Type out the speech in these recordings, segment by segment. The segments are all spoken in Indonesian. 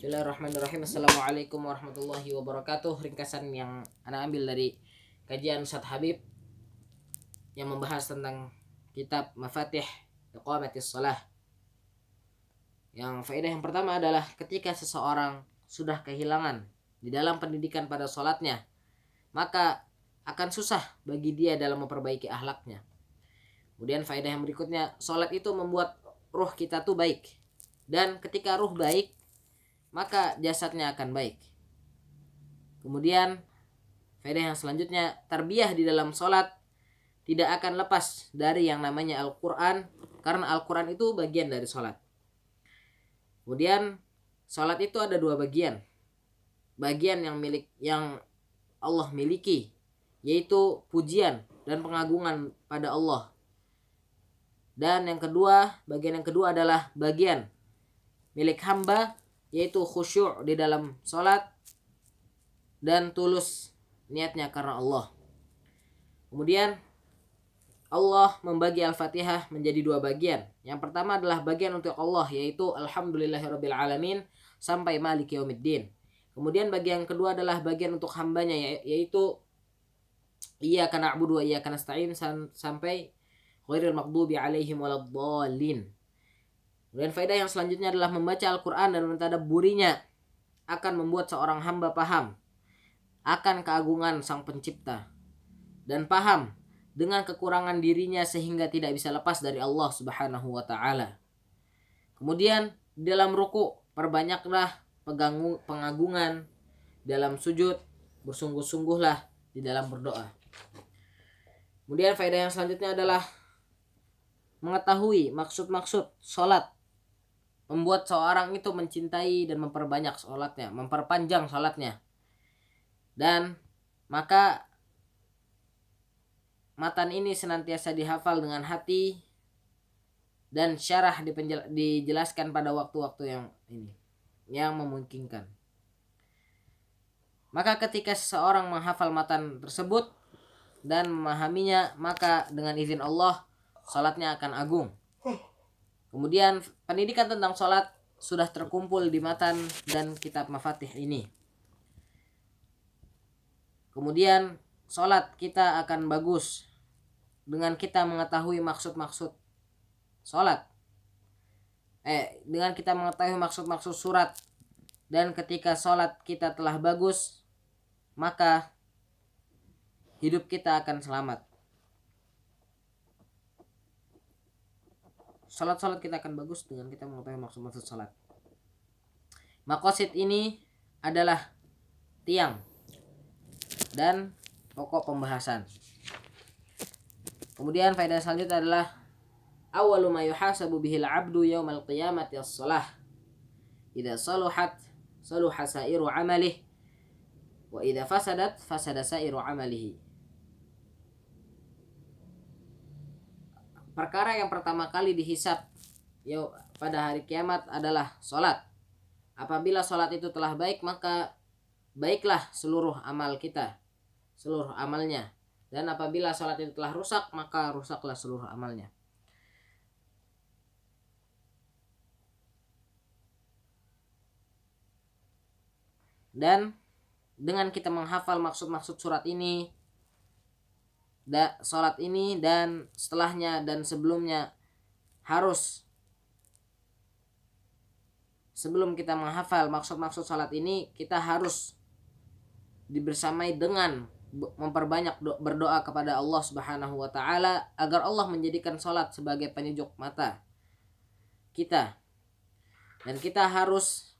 Bismillahirrahmanirrahim. Assalamualaikum warahmatullahi wabarakatuh. Ringkasan yang Ana ambil dari kajian Ustadz Habib yang membahas tentang kitab Mafatih Iqamatis Shalah. Yang faedah yang pertama adalah ketika seseorang sudah kehilangan di dalam pendidikan pada sholatnya, maka akan susah bagi dia dalam memperbaiki akhlaknya. Kemudian faedah yang berikutnya, sholat itu membuat ruh kita tuh baik. Dan ketika ruh baik, maka jasadnya akan baik. Kemudian faedah yang selanjutnya, tarbiyah di dalam sholat tidak akan lepas dari yang namanya Al-Quran, karena Al-Quran itu bagian dari sholat. Kemudian sholat itu ada dua bagian. Bagian yang Allah miliki, yaitu pujian dan pengagungan pada Allah. Dan bagian yang kedua adalah bagian milik hamba, yaitu khusyuk di dalam sholat dan tulus niatnya karena Allah. Kemudian Allah membagi Al-Fatihah menjadi dua bagian. Yang pertama adalah bagian untuk Allah, yaitu Alhamdulillahirabbil alamin sampai Maliki Yaumiddin. Kemudian bagian kedua adalah bagian untuk hambanya, yaitu Iyyaka na'budu wa iyyaka nasta'in sampai ghairil maghdubi alaihim waladdallin. Kemudian faedah yang selanjutnya adalah membaca Al-Quran dan mentadabburinya akan membuat seorang hamba paham akan keagungan Sang Pencipta dan paham dengan kekurangan dirinya sehingga tidak bisa lepas dari Allah Subhanahu wa taala. Kemudian dalam ruku perbanyaklah pengagungan, dalam sujud bersungguh-sungguhlah di dalam berdoa. Kemudian faedah yang selanjutnya adalah mengetahui maksud-maksud sholat, membuat seorang itu mencintai dan memperbanyak sholatnya, memperpanjang sholatnya. Dan maka matan ini senantiasa dihafal dengan hati dan syarah dijelaskan pada waktu-waktu yang memungkinkan. Maka ketika seseorang menghafal matan tersebut dan memahaminya, maka dengan izin Allah salatnya akan agung. Kemudian pendidikan tentang salat sudah terkumpul di matan dan kitab Mafatih ini. Kemudian salat kita akan bagus dengan kita mengetahui maksud-maksud salat. Dengan kita mengetahui maksud-maksud surat, dan ketika salat kita telah bagus, maka hidup kita akan selamat. Salat kita akan bagus dengan kita mengetahui maksud-maksud salat. Maqasid ini adalah tiang dan pokok pembahasan. Kemudian faedah selanjutnya adalah awwalu ma yuhasabu bihil 'abdu yaumal qiyamati as-shalah. Idza saluhat saluha sa'iru 'amalihi wa idza fasadat fasada sa'iru 'amalihi. Perkara yang pertama kali dihisab pada hari kiamat adalah salat. Apabila salat itu telah baik, maka baiklah seluruh amal kita, seluruh amalnya. Dan apabila salat itu telah rusak, maka rusaklah seluruh amalnya. Dan dengan kita menghafal maksud-maksud surat ini, salat ini dan setelahnya dan sebelumnya, sebelum kita menghafal maksud-maksud salat ini, kita harus dibersamai dengan memperbanyak berdoa kepada Allah Subhanahu wa taala agar Allah menjadikan salat sebagai penyejuk mata kita. Dan kita harus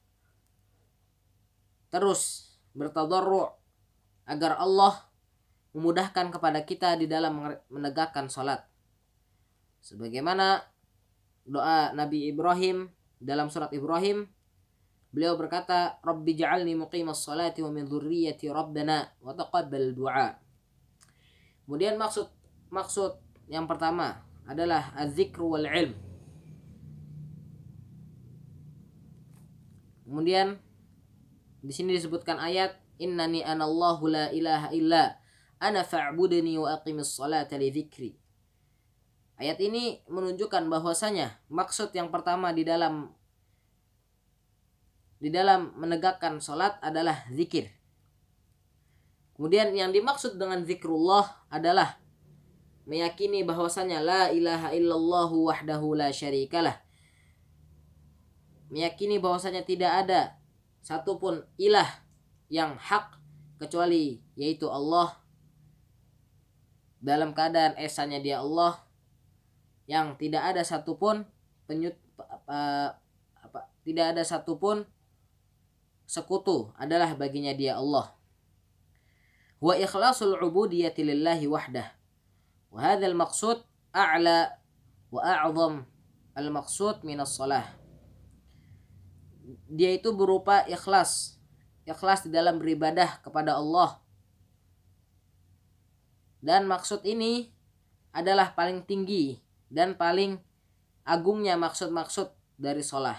terus bertadarru' agar Allah memudahkan kepada kita di dalam menegakkan salat. Sebagaimana doa Nabi Ibrahim dalam surat Ibrahim, beliau berkata, Rabbi ja'alni muqimas salati wa min dzurriyyati rabbana wa taqabbal du'a. Kemudian maksud yang pertama adalah az-zikru wal ilm. Kemudian di sini disebutkan ayat innani anallahu la ilaha illa ana fa'budni wa aqimis salata li dzikri. Ayat ini menunjukkan bahwasanya maksud yang pertama di dalam di dalam menegakkan salat adalah zikir. Kemudian yang dimaksud dengan zikrullah adalah meyakini bahwasanya la ilaha illallah wahdahu la syarikalah. Meyakini bahwasanya tidak ada satupun ilah yang hak kecuali yaitu Allah, dalam keadaan esanya dia Allah, yang tidak ada satupun tidak ada satupun sekutu adalah baginya dia Allah. Wa ikhlasul ubudiyyati lillahi wahdah. Wa hadzal maqsud a'la wa a'zam al-maqsud minas shalah. Dia itu berupa ikhlas di dalam beribadah kepada Allah. Dan maksud ini adalah paling tinggi dan paling agungnya maksud-maksud dari shalah.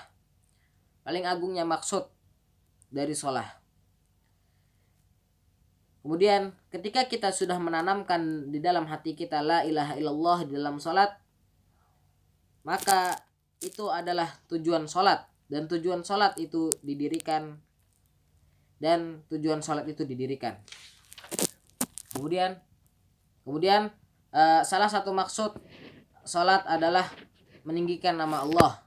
Paling agungnya maksud dari shalah. Kemudian ketika kita sudah menanamkan di dalam hati kita la ilaha illallah di dalam salat, maka itu adalah tujuan salat, dan tujuan salat itu didirikan. Kemudian salah satu maksud salat adalah meninggikan nama Allah.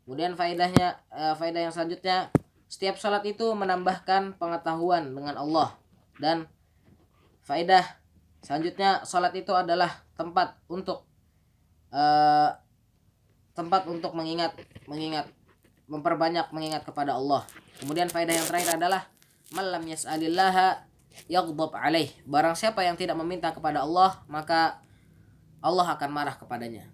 Kemudian faedah yang selanjutnya, setiap salat itu menambahkan pengetahuan dengan Allah. Dan faedah selanjutnya, salat itu adalah tempat untuk memperbanyak mengingat kepada Allah. Kemudian faedah yang terakhir adalah man lam yas'alillaha yaghdab alaih. Barang siapa yang tidak meminta kepada Allah, maka Allah akan marah kepadanya.